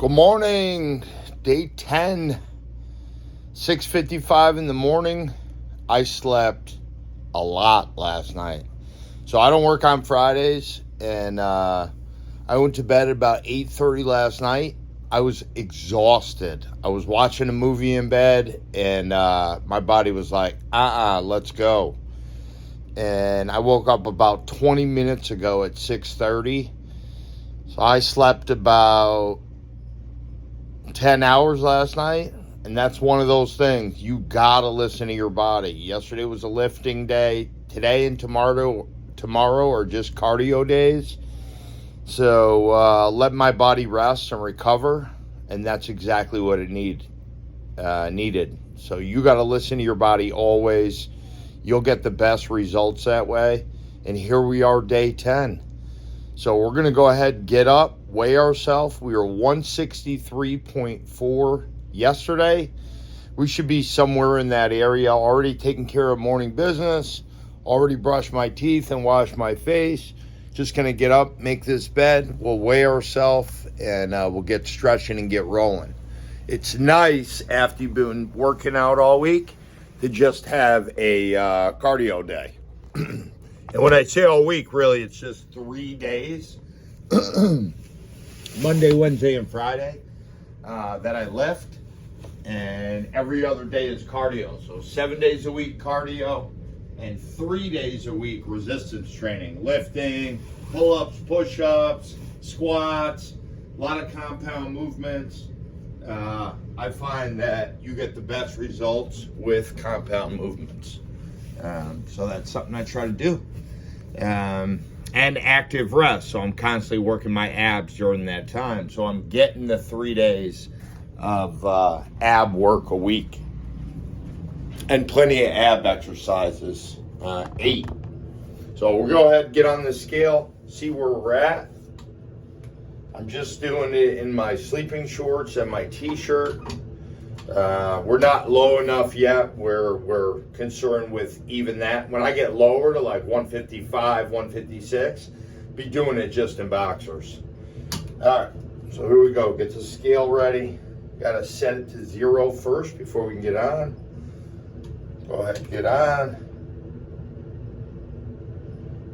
Good morning, day 10, 6:55 in the morning. I slept a lot last night. So I don't work on Fridays, and I went to bed at about 8:30 last night. I was exhausted. I was watching a movie in bed, and my body was like, let's go. And I woke up about 20 minutes ago at 6:30. So I slept about 10 hours last night, and that's one of those things. You gotta listen to your body. Yesterday was a lifting day. Today and tomorrow are just cardio days. So let my body rest and recover, and that's exactly what it needed. So you gotta listen to your body always. You'll get the best results that way. And here we are, day 10. So we're going to go ahead and get up, weigh ourselves. We were 163.4 yesterday. We should be somewhere in that area. Already taking care of morning business. Already brushed my teeth and washed my face. Just going to get up, make this bed. We'll weigh ourselves, and we'll get stretching and get rolling. It's nice after you've been working out all week to just have a cardio day. And when I say all week, really, it's just 3 days, Monday, Wednesday, and Friday, that I lift, and every other day is cardio. So 7 days a week cardio, and 3 days a week resistance training, lifting, pull-ups, push-ups, squats, a lot of compound movements. I find that you get the best results with compound movements. So that's something I try to do. And active rest. So I'm constantly working my abs during that time. So I'm getting the 3 days of ab work a week. And plenty of ab exercises, 8. So we'll go ahead and get on the scale, see where we're at. I'm just doing it in my sleeping shorts and my t-shirt. We're not low enough yet. We're concerned with even that. When I get lower to like 155, 156, be doing it just in boxers. All right, so here we go. Get the scale ready. Got to set it to 0 first before we can get on. Go ahead and get on.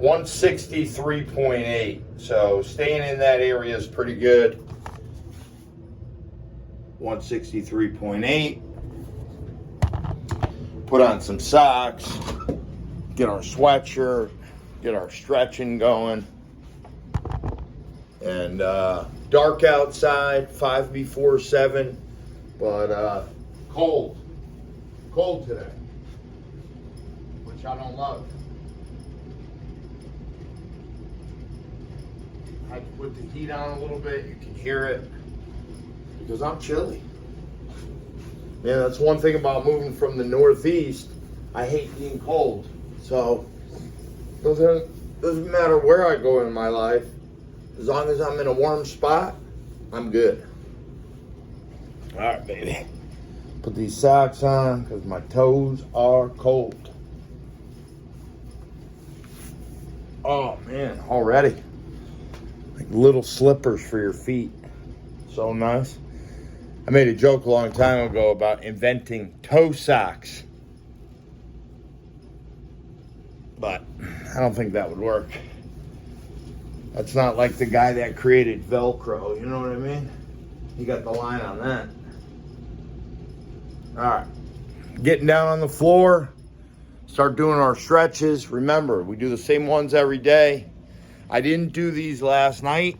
163.8. So staying in that area is pretty good. 163.8. Put on some socks, get our sweatshirt, get our stretching going. And dark outside, 5 before 7, but cold today, which I don't love. I had to put the heat on a little bit. You can hear it. Because I'm chilly. Yeah, that's one thing about moving from the Northeast. I hate being cold. So, doesn't matter where I go in my life. As long as I'm in a warm spot, I'm good. All right, baby. Put these socks on because my toes are cold. Oh, man, already. Like little slippers for your feet. So nice. I made a joke a long time ago about inventing toe socks. But I don't think that would work. That's not like the guy that created Velcro, you know what I mean? He got the line on that. All right. Getting down on the floor. Start doing our stretches. Remember, we do the same ones every day. I didn't do these last night.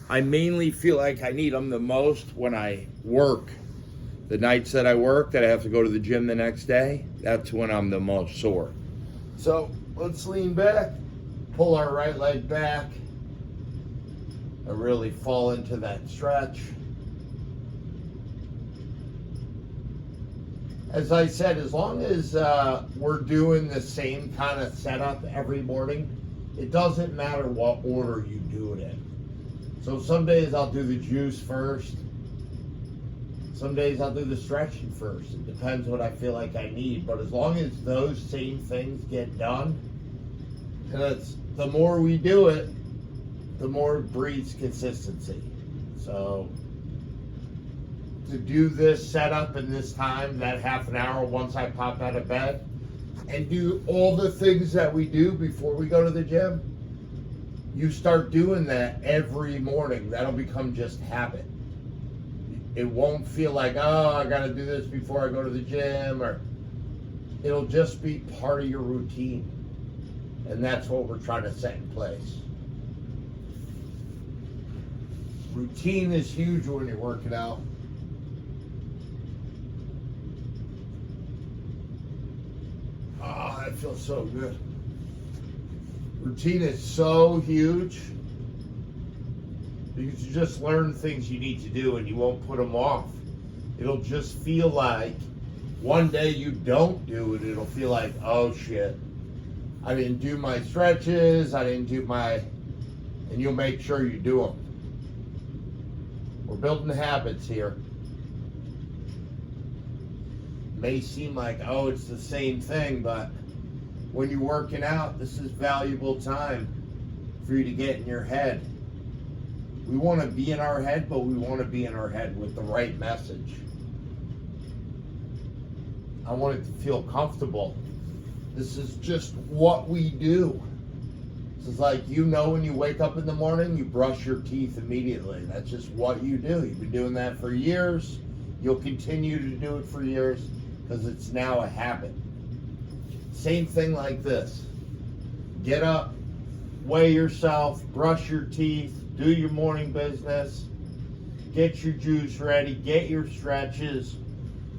I mainly feel like I need them the most when I work. The nights that I work, that I have to go to the gym the next day, that's when I'm the most sore. So let's lean back, pull our right leg back, and really fall into that stretch. As I said, as long as we're doing the same kind of setup every morning, it doesn't matter what order you do it in. So some days I'll do the juice first. Some days I'll do the stretching first. It depends what I feel like I need. But as long as those same things get done, and the more we do it, the more it breeds consistency. So to do this setup in this time, that half an hour once I pop out of bed, and do all the things that we do before we go to the gym, you start doing that every morning. That'll become just habit. It won't feel like, oh, I gotta do this before I go to the gym, or it'll just be part of your routine. And that's what we're trying to set in place. Routine is huge when you're working out. Oh, that feels so good. Routine is so huge because you just learn things you need to do and you won't put them off. It'll just feel like one day you don't do it, it'll feel like, oh shit, I didn't do my stretches, and you'll make sure you do them. We're building habits here. May seem like, oh, it's the same thing, but when you're working out, this is valuable time for you to get in your head. We want to be in our head, but we want to be in our head with the right message. I want it to feel comfortable. This is just what we do. This is like, when you wake up in the morning, you brush your teeth immediately. That's just what you do. You've been doing that for years. You'll continue to do it for years because it's now a habit. Same thing like this. Get up, weigh yourself, brush your teeth, do your morning business, get your juice ready, get your stretches,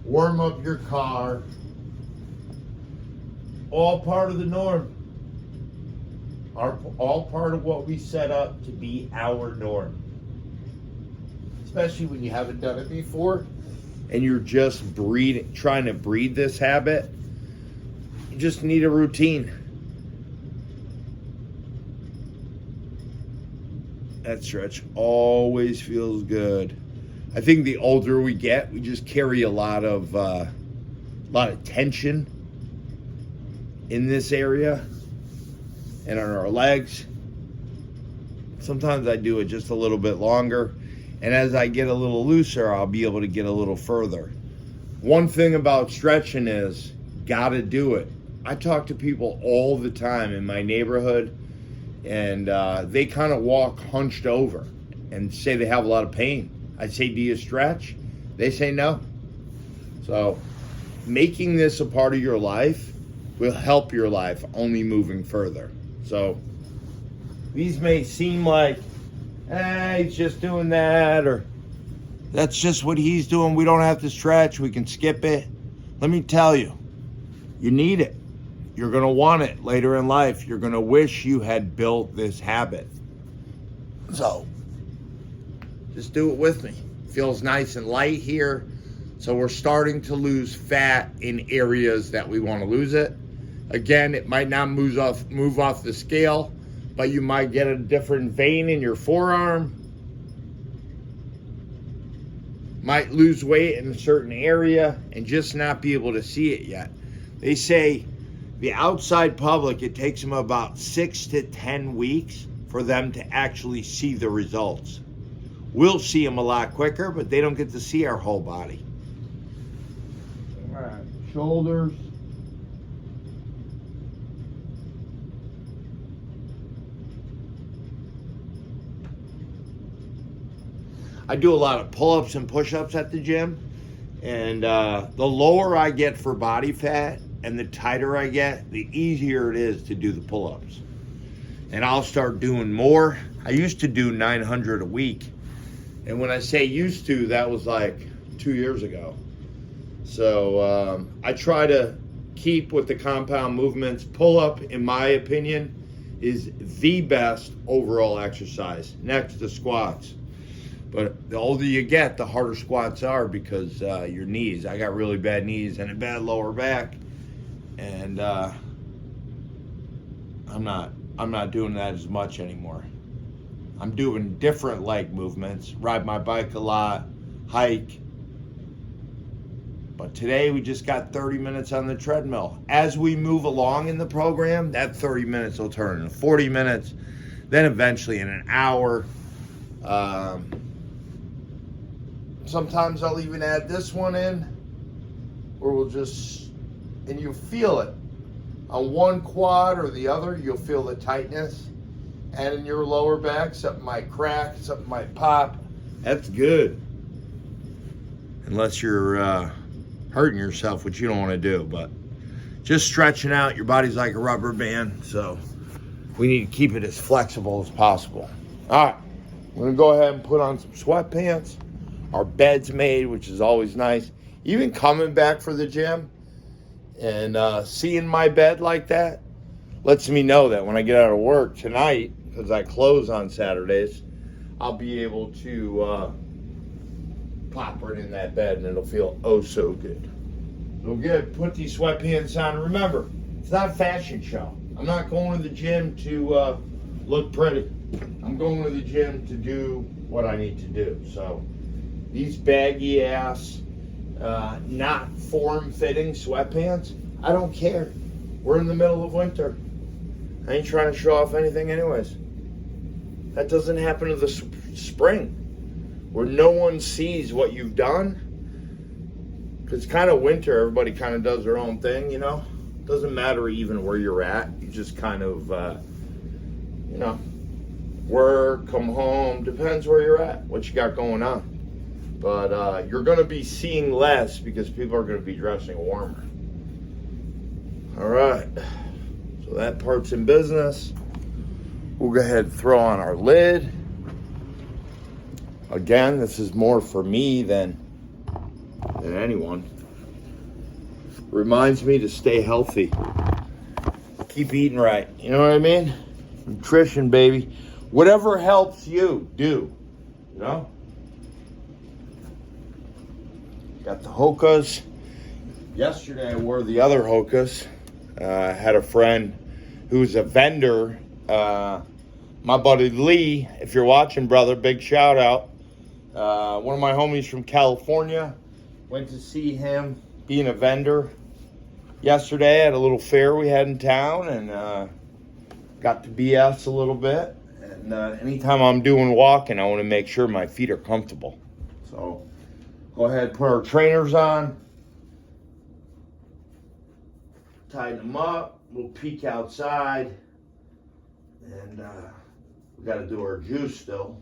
warm up your car. All part of the norm. All part of what we set up to be our norm. Especially when you haven't done it before and you're just trying to breed this habit. You just need a routine. That stretch always feels good. I think the older we get, we just carry a lot of tension in this area and on our legs. Sometimes I do it just a little bit longer, and as I get a little looser, I'll be able to get a little further. One thing about stretching is, gotta do it. I talk to people all the time in my neighborhood, and they kind of walk hunched over and say they have a lot of pain. I say, do you stretch? They say no. So making this a part of your life will help your life only moving further. So these may seem like, he's just doing that, or that's just what he's doing. We don't have to stretch. We can skip it. Let me tell you, you need it. You're going to want it later in life. You're going to wish you had built this habit. So just do it with me. Feels nice and light here. So we're starting to lose fat in areas that we want to lose it. Again, it might not move off the scale, but you might get a different vein in your forearm. Might lose weight in a certain area and just not be able to see it yet. They say the outside public, it takes them about 6 to 10 weeks for them to actually see the results. We'll see them a lot quicker, but they don't get to see our whole body. All right, shoulders. I do a lot of pull-ups and push-ups at the gym, and the lower I get for body fat and the tighter I get, the easier it is to do the pull-ups. And I'll start doing more. I used to do 900 a week, and when I say used to, that was like 2 years ago. So I try to keep with the compound movements. Pull-up, in my opinion, is the best overall exercise next to squats. But the older you get, the harder squats are because your knees. I got really bad knees and a bad lower back, and I'm not doing that as much anymore. I'm doing different leg movements, ride my bike a lot, hike. But today we just got 30 minutes on the treadmill. As we move along in the program, that 30 minutes will turn into 40 minutes, then eventually in an hour. Sometimes I'll even add this one in, or we'll just, and you feel it. On one quad or the other, you'll feel the tightness. And in your lower back, something might crack, something might pop. That's good. Unless you're hurting yourself, which you don't want to do. But just stretching out, your body's like a rubber band. So we need to keep it as flexible as possible. All right, I'm going to go ahead and put on some sweatpants. Our bed's made, which is always nice. Even coming back for the gym and seeing my bed like that lets me know that when I get out of work tonight, because I close on Saturdays, I'll be able to pop right in that bed and it'll feel oh so good. So good, put these sweatpants on. Remember, it's not a fashion show. I'm not going to the gym to look pretty. I'm going to the gym to do what I need to do. So these baggy ass, not form-fitting sweatpants, I don't care. We're in the middle of winter. I ain't trying to show off anything anyways. That doesn't happen in the spring, where no one sees what you've done. Because it's kind of winter, everybody kind of does their own thing, you know. Doesn't matter even where you're at. You just kind of, you know, work, come home, depends where you're at, what you got going on. But you're going to be seeing less because people are going to be dressing warmer. All right, so that part's in business. We'll go ahead and throw on our lid. Again, this is more for me than anyone. Reminds me to stay healthy. Keep eating right. You know what I mean? Nutrition, baby. Whatever helps you, do. You know? Got the Hokas. Yesterday I wore the other Hokas. I had a friend who's a vendor. My buddy Lee, if you're watching, brother, big shout out. One of my homies from California. Went to see him being a vendor yesterday at a little fair we had in town, and got to BS a little bit. And anytime I'm doing walking, I want to make sure my feet are comfortable. So go ahead and put our trainers on. Tighten them up. We'll peek outside. And we got to do our juice still.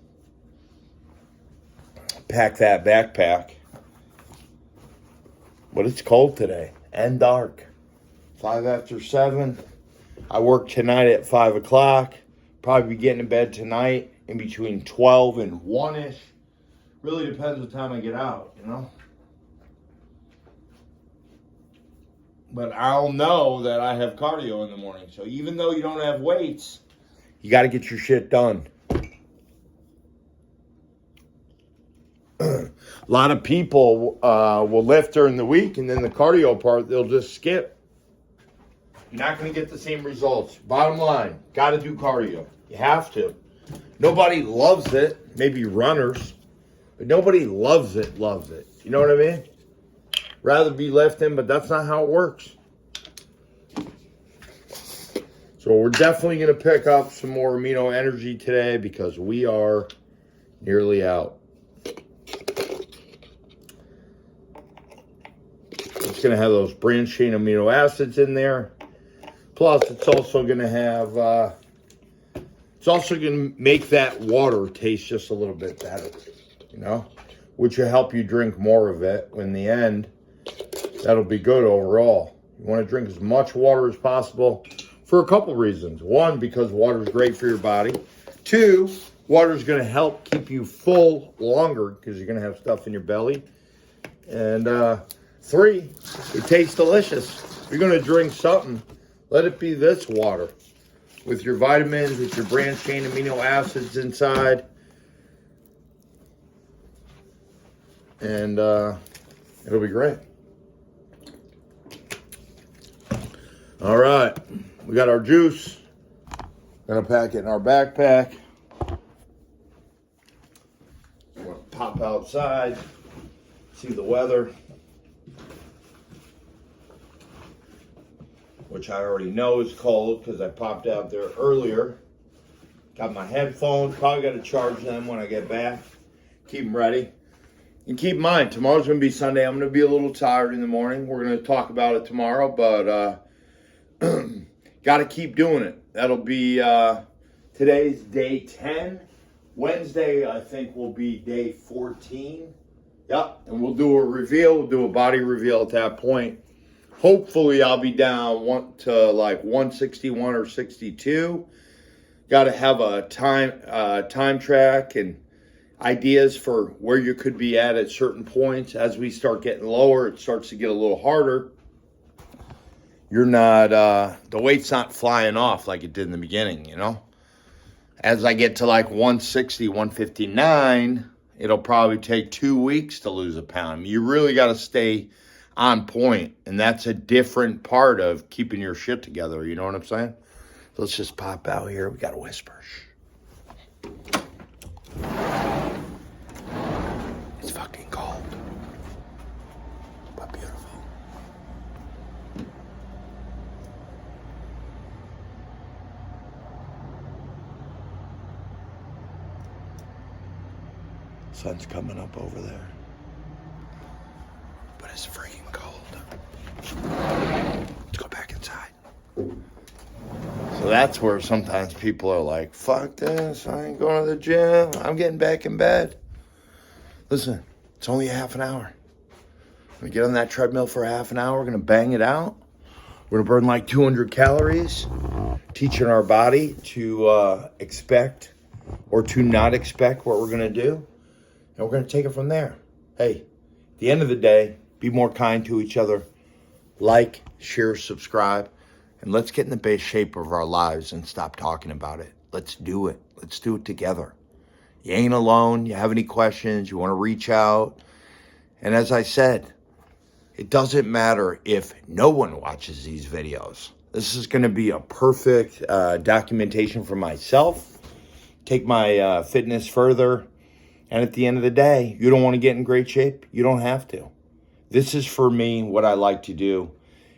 Pack that backpack. But it's cold today and dark. 5 after 7. I work tonight at 5 o'clock. Probably be getting to bed tonight in between 12 and 1-ish. Really depends what time I get out, you know. But I'll know that I have cardio in the morning. So even though you don't have weights, you got to get your shit done. A lot of people will lift during the week, and then the cardio part, they'll just skip. You're not going to get the same results. Bottom line, got to do cardio. You have to. Nobody loves it. Maybe runners. But nobody loves it. You know what I mean? Rather be lifting, but that's not how it works. So we're definitely going to pick up some more amino energy today because we are nearly out. It's going to have those branched chain amino acids in there. Plus, it's also going to have, it's also going to make that water taste just a little bit better, you know, which will help you drink more of it. In the end, that'll be good overall. You want to drink as much water as possible for a couple reasons. One, because water is great for your body. 2, water is going to help keep you full longer because you're going to have stuff in your belly. And 3, it tastes delicious. If you're going to drink something, let it be this water with your vitamins, with your branched chain amino acids inside. And it'll be great. All right, we got our juice. Gonna pack it in our backpack. We're gonna pop outside, see the weather, which I already know is cold because I popped out there earlier. Got my headphones, probably got to charge them when I get back. Keep them ready. And keep in mind, tomorrow's going to be Sunday. I'm going to be a little tired in the morning. We're going to talk about it tomorrow, but got to keep doing it. That'll be today's day 10. Wednesday, I think, will be day 14. Yep, and we'll do a reveal. We'll do a body reveal at that point. Hopefully, I'll be down to like 161 or 62. Got to have a time track and ideas for where you could be at certain points. As we start getting lower, it starts to get a little harder. You're not, the weight's not flying off like it did in the beginning, you know? As I get to like 160, 159, it'll probably take 2 weeks to lose a pound. You really got to stay on point, and that's a different part of keeping your shit together, you know what I'm saying? So let's just pop out here. We got to whisper. It's fucking cold, but beautiful. Sun's coming up over there, but it's freaking cold. Let's go back inside. So that's where sometimes people are like, fuck this, I ain't going to the gym, I'm getting back in bed. Listen, it's only a half an hour. We get on that treadmill for a half an hour, we're going to bang it out. We're going to burn like 200 calories, teaching our body to expect or to not expect what we're going to do. And we're going to take it from there. Hey, at the end of the day, be more kind to each other. Like, share, subscribe. And let's get in the best shape of our lives and stop talking about it. Let's do it. Let's do it together. You ain't alone. You have any questions, you want to reach out. And as I said, it doesn't matter if no one watches these videos. This is going to be a perfect documentation for myself. Take my fitness further. And at the end of the day, you don't want to get in great shape? You don't have to. This is for me, what I like to do.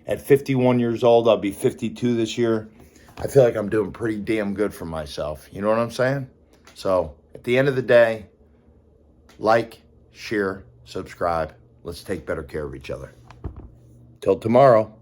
At 51 years old, I'll be 52 this year. I feel like I'm doing pretty damn good for myself. You know what I'm saying? So at the end of the day, like, share, subscribe. Let's take better care of each other. Till tomorrow.